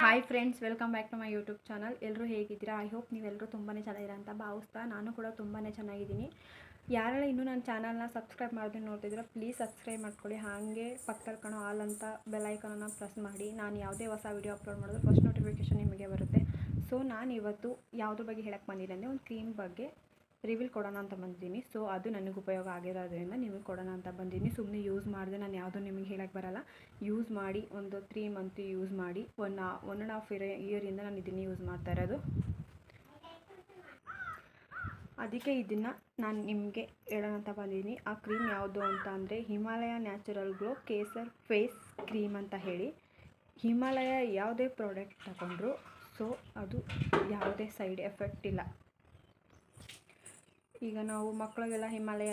Hi friends, welcome back to my YouTube channel. ಎಲ್ಲರೂ ಹೇಗಿದ್ದೀರಾ? I hope ನೀವೆಲ್ಲರೂ ತುಂಬಾ ಚೆನ್ನಾಗಿರ ಅಂತ ಭಾವಿಸ್ತಾ ನಾನು ಕೂಡ ತುಂಬಾ ಚೆನ್ನಾಗಿದ್ದೀನಿ. ಯಾರೆಲ್ಲ ಇನ್ನೂ ನನ್ನ ಚಾನಲ್ನ ಸಬ್ಸ್ಕ್ರೈಬ್ ಮಾಡೋದು ನೋಡ್ತಿದ್ದೀರಾ, ಪ್ಲೀಸ್ ಸಬ್ಸ್ಕ್ರೈಬ್ ಮಾಡ್ಕೊಳ್ಳಿ. ಹಾಗೆ ಪಕ್ಕದಲ್ಲಿ ಕಾಣೋ ಆಲ್ ಅಂತ ಬೆಲ್ ಐಕಾನನ್ನು ಪ್ರೆಸ್ ಮಾಡಿ. ನಾನು ಯಾವುದೇ ಹೊಸ ವೀಡಿಯೋ ಅಪ್ಲೋಡ್ ಮಾಡೋದು ಫಸ್ಟ್ ನೋಟಿಫಿಕೇಷನ್ ನಿಮಗೆ ಬರುತ್ತೆ. ಸೊ ನಾನು ಇವತ್ತು ಯಾವುದ್ರ ಬಗ್ಗೆ ಹೇಳಕ್ಕೆ ಬಂದಿಲ್ಲ ಅಂದರೆ, ಒಂದು ಕ್ರೀಮ್ ಬಗ್ಗೆ ರಿವ್ಯೂ ಕೊಡೋಣ ಅಂತ ಬಂದಿದ್ದೀನಿ. ಸೊ ಅದು ನನಗೆ ಉಪಯೋಗ ಆಗಿರೋದ್ರಿಂದ ನಿಮಗೆ ಕೊಡೋಣ ಅಂತ ಬಂದಿದ್ದೀನಿ. ಸುಮ್ಮನೆ ಯೂಸ್ ಮಾಡಿದೆ ನಾನು ಯಾವುದೂ ನಿಮಗೆ ಹೇಳಕ್ಕೆ ಬರಲ್ಲ. ಯೂಸ್ ಮಾಡಿ ಒಂದು 3 ಮಂತ್ ಯೂಸ್ ಮಾಡಿ, 1.5 ಇಯರಿಂದ ನಾನು ಇದನ್ನು ಯೂಸ್ ಮಾಡ್ತಾ ಇರೋದು. ಅದಕ್ಕೆ ಇದನ್ನು ನಾನು ನಿಮಗೆ ಹೇಳೋಣ ಅಂತ ಬಂದಿದ್ದೀನಿ. ಆ ಕ್ರೀಮ್ ಯಾವುದು ಅಂತ ಅಂದರೆ, Himalaya natural glow Kesar face cream ಅಂತ ಹೇಳಿ. ಹಿಮಾಲಯ ಯಾವುದೇ ಪ್ರಾಡಕ್ಟ್ ತಗೊಂಡ್ರು ಸೊ ಅದು ಯಾವುದೇ ಸೈಡ್ ಎಫೆಕ್ಟ್ ಇಲ್ಲ. ಈಗ ನಾವು ಮಕ್ಕಳಿಗೆಲ್ಲ ಹಿಮಾಲಯ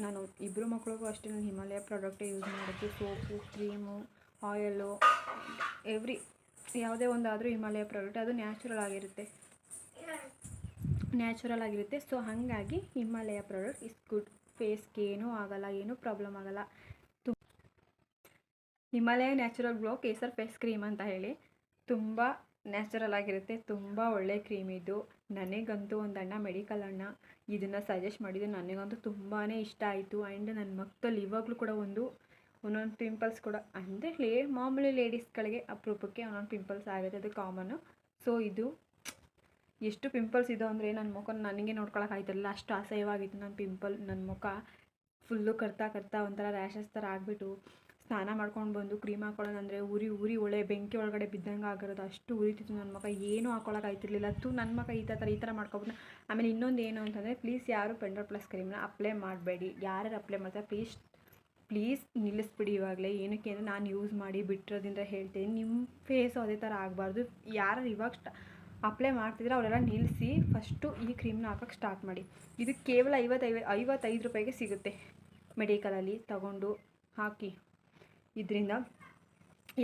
ನಾನು ಇಬ್ಬರು ಮಕ್ಕಳಿಗೂ ಅಷ್ಟೇ ನಾನು ಹಿಮಾಲಯ ಪ್ರಾಡಕ್ಟೇ ಯೂಸ್ ಮಾಡೋದು. ಸೋಪು, ಕ್ರೀಮು, ಆಯಿಲು, ಯಾವುದೇ ಒಂದಾದರೂ ಹಿಮಾಲಯ ಪ್ರಾಡಕ್ಟ್ ಅದು ನ್ಯಾಚುರಲ್ ಆಗಿರುತ್ತೆ. ಸೊ ಹಾಗಾಗಿ ಹಿಮಾಲಯ ಪ್ರಾಡಕ್ಟ್ ಇಸ್ ಗುಡ್. ಫೇಸ್ಗೆ ಏನೂ ಆಗಲ್ಲ, ಏನೂ ಪ್ರಾಬ್ಲಮ್ ಆಗಲ್ಲ. Himalaya natural glow Kesar face cream ಅಂತ ಹೇಳಿ ತುಂಬ ನ್ಯಾಚುರಲ್ ಆಗಿರುತ್ತೆ. ತುಂಬ ಒಳ್ಳೆ ಕ್ರೀಮ್ ಇದು. ನನಗಂತೂ ಒಂದು ಅಣ್ಣ, ಮೆಡಿಕಲ್ ಅಣ್ಣ ಇದನ್ನು ಸಜೆಸ್ಟ್ ಮಾಡಿದ್ದು. ನನಗಂತೂ ತುಂಬಾ ಇಷ್ಟ ಆಯಿತು. ಆ್ಯಂಡ್ ನನ್ನ ಮಕ್ಕಳಲ್ಲಿ ಇವಾಗಲೂ ಕೂಡ ಒಂದೊಂದು ಪಿಂಪಲ್ಸ್ ಕೂಡ ಅಂದರೆ ಮಾಮೂಲಿ ಲೇಡೀಸ್ಗಳಿಗೆ ಅಪರೂಪಕ್ಕೆ ಒಂದೊಂದು ಪಿಂಪಲ್ಸ್ ಆಗುತ್ತೆ, ಅದು ಕಾಮನ್ನು. ಸೊ ಇದು ಎಷ್ಟು ಪಿಂಪಲ್ಸ್ ಇದೋ ಅಂದರೆ ನನ್ನ ಮುಖ ನನಗೆ ನೋಡ್ಕೊಳಕ್ಕೆ ಆಯ್ತಿರಲಿಲ್ಲ, ಅಷ್ಟು ಅಸಹ್ಯವಾಗಿತ್ತು. ನನ್ನ ಮುಖ ಫುಲ್ಲು ಕರ್ತಾ ಒಂಥರ ರ್ಯಾಷಸ್ ಥರ ಆಗಿಬಿಟ್ಟು ಸ್ನಾನ ಮಾಡ್ಕೊಂಡು ಬಂದು ಕ್ರೀಮ್ ಹಾಕೊಳ್ಳೋದಂದರೆ ಉರಿ ಒಳ್ಳೆ ಬೆಂಕಿ ಒಳಗಡೆ ಬಿದ್ದಂಗೆ ಆಗಿರೋದು, ಅಷ್ಟು ಉರಿತಿತ್ತು ನನ್ನ ಮುಖ. ಏನೂ ಹಾಕೊಳ್ಳೋಕೆ ಆಯ್ತಿರ್ಲಿಲ್ಲ. ನನ್ನ ಮುಖ ಈ ಥರ ಮಾಡ್ಕೊಬಿಟ್ಟು. ಆಮೇಲೆ ಇನ್ನೊಂದು ಏನು ಅಂತಂದರೆ, ಪ್ಲೀಸ್ ಯಾರು ಪೆಂಡರ್ ಪ್ಲಸ್ ಕ್ರೀಮ್ನ ಅಪ್ಲೈ ಮಾಡಬೇಡಿ. ಯಾರು ಅಪ್ಲೈ ಮಾಡ್ತಾರೆ ಪ್ಲೀಸ್ ನಿಲ್ಲಿಸ್ಬಿಡಿ ಇವಾಗಲೇ. ಏನಕ್ಕೆ ಅಂದರೆ, ನಾನು ಯೂಸ್ ಮಾಡಿ ಬಿಟ್ಟಿರೋದ್ರಿಂದ ಹೇಳ್ತೀನಿ, ನಿಮ್ಮ ಫೇಸು ಅದೇ ಥರ ಆಗಬಾರ್ದು. ಯಾರು ಇವಾಗ ಅಪ್ಲೈ ಮಾಡ್ತಿದ್ರೆ ಅವರೆಲ್ಲ ನಿಲ್ಲಿಸಿ ಫಸ್ಟು ಈ ಕ್ರೀಮ್ನ ಹಾಕೋಕ್ಕೆ ಸ್ಟಾರ್ಟ್ ಮಾಡಿ. ಇದು ಕೇವಲ 55 ರೂಪಾಯಿಗೆ ಸಿಗುತ್ತೆ ಮೆಡಿಕಲಲ್ಲಿ. ತಗೊಂಡು ಹಾಕಿ. ಇದರಿಂದ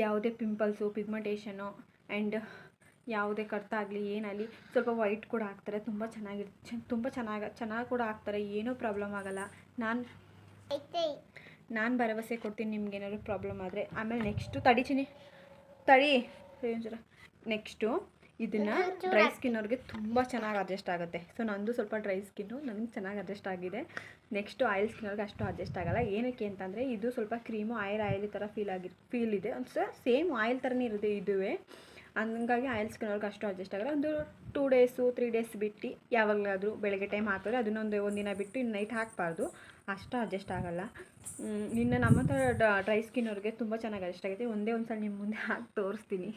ಯಾವುದೇ ಪಿಂಪಲ್ಸು, ಪಿಗ್ಮೆಂಟೇಷನು ಆ್ಯಂಡ್ ಯಾವುದೇ ಕಟ್ಟಾಗಲಿ ಏನಾಗಲಿ ಸ್ವಲ್ಪ ವೈಟ್ ಕೂಡ ಆಗ್ತಾರೆ. ತುಂಬ ಚೆನ್ನಾಗಿ ಕೂಡ ಆಗ್ತಾರೆ. ಏನೂ ಪ್ರಾಬ್ಲಮ್ ಆಗಲ್ಲ. ನಾನು ಭರವಸೆ ಕೊಡ್ತೀನಿ ನಿಮ್ಗೇನಾದ್ರು ಪ್ರಾಬ್ಲಮ್ ಆದರೆ. ಆಮೇಲೆ ನೆಕ್ಸ್ಟು ಇದನ್ನು ಡ್ರೈ ಸ್ಕಿನ್ನವ್ರಿಗೆ ತುಂಬ ಚೆನ್ನಾಗಿ ಅಡ್ಜಸ್ಟ್ ಆಗುತ್ತೆ. ಸೊ ನಂದು ಸ್ವಲ್ಪ ಡ್ರೈ ಸ್ಕಿನ್ನು, ನನಗೆ ಚೆನ್ನಾಗಿ ಅಡ್ಜಸ್ಟ್ ಆಗಿದೆ. ನೆಕ್ಸ್ಟು ಆಯಿಲ್ ಸ್ಕಿನ್ನವ್ರಿಗೆ ಅಷ್ಟು ಅಡ್ಜಸ್ಟ್ ಆಗಲ್ಲ. ಏನಕ್ಕೆ ಅಂತಂದರೆ, ಇದು ಸ್ವಲ್ಪ ಕ್ರೀಮು ಆಯಿಲ್ ಥರ ಫೀಲ್ ಇದೆ. ಒಂದು ಸೇಮ್ ಆಯಿಲ್ ಥರನೇ ಇರುತ್ತೆ ಇದುವೇ. ಹಂಗಾಗಿ ಆಯಿಲ್ ಸ್ಕಿನ್ನವ್ರಿಗೆ ಅಷ್ಟು ಅಡ್ಜಸ್ಟ್ ಆಗಲ್ಲ. ಒಂದು 2 ಡೇಸು 3 ಡೇಸ್ ಬಿಟ್ಟು ಯಾವಾಗಲಾದರೂ ಬೆಳಗ್ಗೆ ಟೈಮ್ ಹಾಕಿದ್ರೆ ಅದನ್ನೊಂದು ದಿನ ಬಿಟ್ಟು ಇನ್ನು ನೈಟ್ ಹಾಕಬಾರ್ದು, ಅಷ್ಟು ಅಡ್ಜಸ್ಟ್ ಆಗಲ್ಲ. ಇನ್ನು ನಮ್ಮಂಥ ಡ್ರೈ ಸ್ಕಿನ್ನವ್ರಿಗೆ ತುಂಬ ಚೆನ್ನಾಗಿ ಅಡ್ಜಸ್ಟ್ ಆಗುತ್ತೆ. ಒಂದು ಸಲ ನಿಮ್ಮ ಮುಂದೆ ಹಾಕಿ ತೋರಿಸ್ತೀನಿ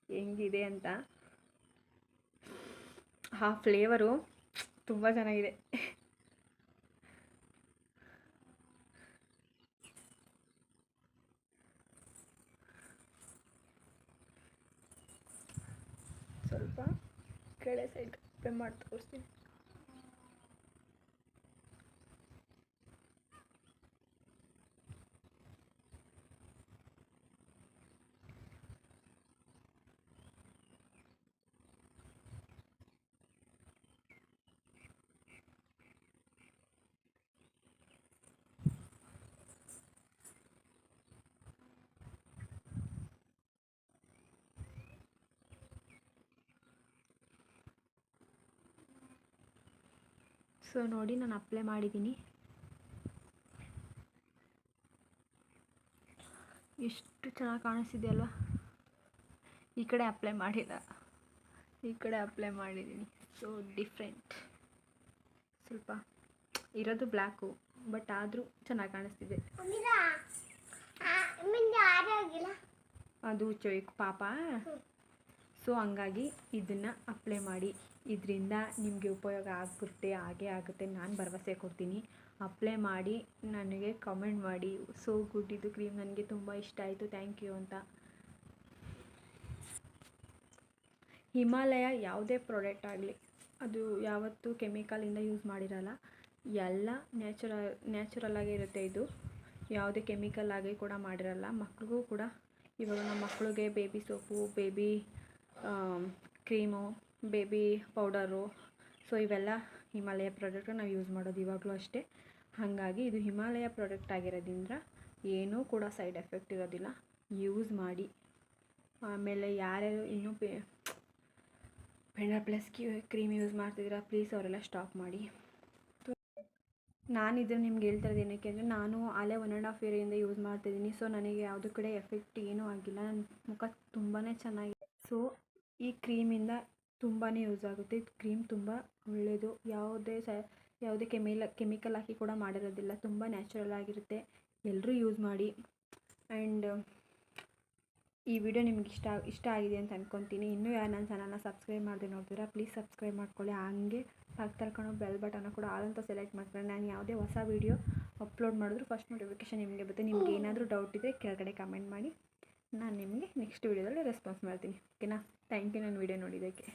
ಹೆಂಗಿದೆ ಅಂತ. ಆ ಫ್ಲೇವರು ತುಂಬ ಚೆನ್ನಾಗಿದೆ. ಸ್ವಲ್ಪ ಕೆಳ ಸೈಡ್ ಅಪ್ಲೈ ಮಾಡಿ ತೋರಿಸ್ತೀನಿ. ಸೊ ನೋಡಿ, ನಾನು ಅಪ್ಲೈ ಮಾಡಿದ್ದೀನಿ. ಎಷ್ಟು ಚೆನ್ನಾಗಿ ಕಾಣಿಸ್ತಿದೆ ಅಲ್ವಾ? ಈ ಕಡೆ ಅಪ್ಲೈ ಮಾಡಿಲ್ಲ, ಈ ಕಡೆ ಅಪ್ಲೈ ಮಾಡಿದ್ದೀನಿ. So different. ಸ್ವಲ್ಪ ಇರೋದು ಬ್ಲ್ಯಾಕು, ಬಟ್ ಆದರೂ ಚೆನ್ನಾಗಿ ಕಾಣಿಸ್ತಿದೆ. ಅದು ಚೊಯ್ಕು ಪಾಪ. ಸೊ ಹಂಗಾಗಿ ಇದನ್ನು ಅಪ್ಲೈ ಮಾಡಿ. ಇದರಿಂದ ನಿಮಗೆ ಉಪಯೋಗ ಆಗೇ ಆಗುತ್ತೆ. ನಾನು ಭರವಸೆ ಕೊಡ್ತೀನಿ. ಅಪ್ಲೈ ಮಾಡಿ ನನಗೆ ಕಮೆಂಟ್ ಮಾಡಿ, ಸೋ ಗುಡ್, ಇದು ಕ್ರೀಮ್ ನನಗೆ ತುಂಬ ಇಷ್ಟ ಆಯಿತು, ಥ್ಯಾಂಕ್ ಯು ಅಂತ. ಹಿಮಾಲಯ ಯಾವುದೇ ಪ್ರಾಡಕ್ಟ್ ಆಗಲಿ ಅದು ಯಾವತ್ತೂ ಕೆಮಿಕಲಿಂದ ಯೂಸ್ ಮಾಡಿರಲ್ಲ. ಎಲ್ಲ ನ್ಯಾಚುರಲ್ ಆಗೇ ಇರುತ್ತೆ. ಇದು ಯಾವುದೇ ಕೆಮಿಕಲ್ ಆಗಿ ಕೂಡ ಮಾಡಿರಲ್ಲ. ಮಕ್ಳಿಗೂ ಕೂಡ, ಇವಾಗ ನಮ್ಮ ಮಕ್ಕಳಿಗೆ baby soap, baby cream, baby powder, so ಇವೆಲ್ಲ ಹಿಮಾಲಯ ಪ್ರಾಡಕ್ಟ್ ನಾವು ಯೂಸ್ ಮಾಡೋದು ಇವಾಗಲೂ ಅಷ್ಟೇ. ಹಾಗಾಗಿ ಇದು ಹಿಮಾಲಯ ಪ್ರಾಡಕ್ಟ್ ಆಗಿರೋದ್ರಿಂದ ಏನೂ ಕೂಡ ಸೈಡ್ ಎಫೆಕ್ಟ್ ಇರೋದಿಲ್ಲ. ಯೂಸ್ ಮಾಡಿ. ಆಮೇಲೆ ಯಾರ್ಯಾರು ಇನ್ನೂ ಪೆಂಡರ್ ಪ್ಲಸ್ ಕ್ರೀಮ್ ಯೂಸ್ ಮಾಡ್ತಿದ್ದೀರಾ ಪ್ಲೀಸ್ ಅವರೆಲ್ಲ ಸ್ಟಾಪ್ ಮಾಡಿ. ನಾನು ಇದನ್ನು ನಿಮ್ಗೆ ಹೇಳ್ತಾ ಇರೋದು ಏನಕ್ಕೆ ಅಂದರೆ ನಾನು ಅಲ್ಲೇ 1.5 ಇಯರಿಂದ ಯೂಸ್ ಮಾಡ್ತಿದ್ದೀನಿ. ಸೊ ನನಗೆ ಯಾವುದೂ ಕಡೆ ಎಫೆಕ್ಟ್ ಏನೂ ಆಗಿಲ್ಲ. ನನ್ನ ಮುಖ ತುಂಬಾ ಚೆನ್ನಾಗಿದೆ. ಸೊ ಈ ಕ್ರೀಮಿಂದ ತುಂಬಾ ಯೂಸ್ ಆಗುತ್ತೆ. ಕ್ರೀಮ್ ತುಂಬ ಒಳ್ಳೆಯದು. ಯಾವುದೇ ಕೆಮಿಕಲ್ ಹಾಕಿ ಕೂಡ ಮಾಡಿರೋದಿಲ್ಲ. ತುಂಬ ನ್ಯಾಚುರಲ್ ಆಗಿರುತ್ತೆ. ಎಲ್ಲರೂ ಯೂಸ್ ಮಾಡಿ. ಆ್ಯಂಡ್ ಈ ವಿಡಿಯೋ ನಿಮ್ಗೆ ಇಷ್ಟ ಆಗಿದೆ ಅಂತ ಅಂದ್ಕೊತೀನಿ. ಇನ್ನೂ ಯಾರು ನನ್ನ ಚಾನಲ್ನ ಸಬ್ಸ್ಕ್ರೈಬ್ ಮಾಡದೆ ನೋಡ್ತೀರಾ ಪ್ಲೀಸ್ ಸಬ್ಸ್ಕ್ರೈಬ್ ಮಾಡ್ಕೊಳ್ಳಿ. ಹಾಗೆ ಪಕ್ಕದಲ್ಲಿ ಕಾಣೋ ಬೆಲ್ ಬಟನ್ನ ಕೂಡ ಆಲ್ ಅಂತ ಸೆಲೆಕ್ಟ್ ಮಾಡ್ಕೊಳ್ಳಿ. ನಾನು ಯಾವುದೇ ಹೊಸ ವೀಡಿಯೋ ಅಪ್ಲೋಡ್ ಮಾಡಿದ್ರು ಫಸ್ಟ್ ನೋಟಿಫಿಕೇಷನ್ ನಿಮಗೆ ಬರುತ್ತೆ. ನಿಮ್ಗೆ ಏನಾದರೂ ಡೌಟ್ ಇದ್ದರೆ ಕೆಳಗಡೆ ಕಮೆಂಟ್ ಮಾಡಿ. ನಾನು ನಿಮಗೆ ನೆಕ್ಸ್ಟ್ ವೀಡಿಯೋದಲ್ಲಿ ರೆಸ್ಪಾನ್ಸ್ ಮಾಡ್ತೀನಿ. ಓಕೆನಾ? ಥ್ಯಾಂಕ್ ಯು ನನ್ನ ವೀಡಿಯೋ ನೋಡಿದ್ದಕ್ಕೆ.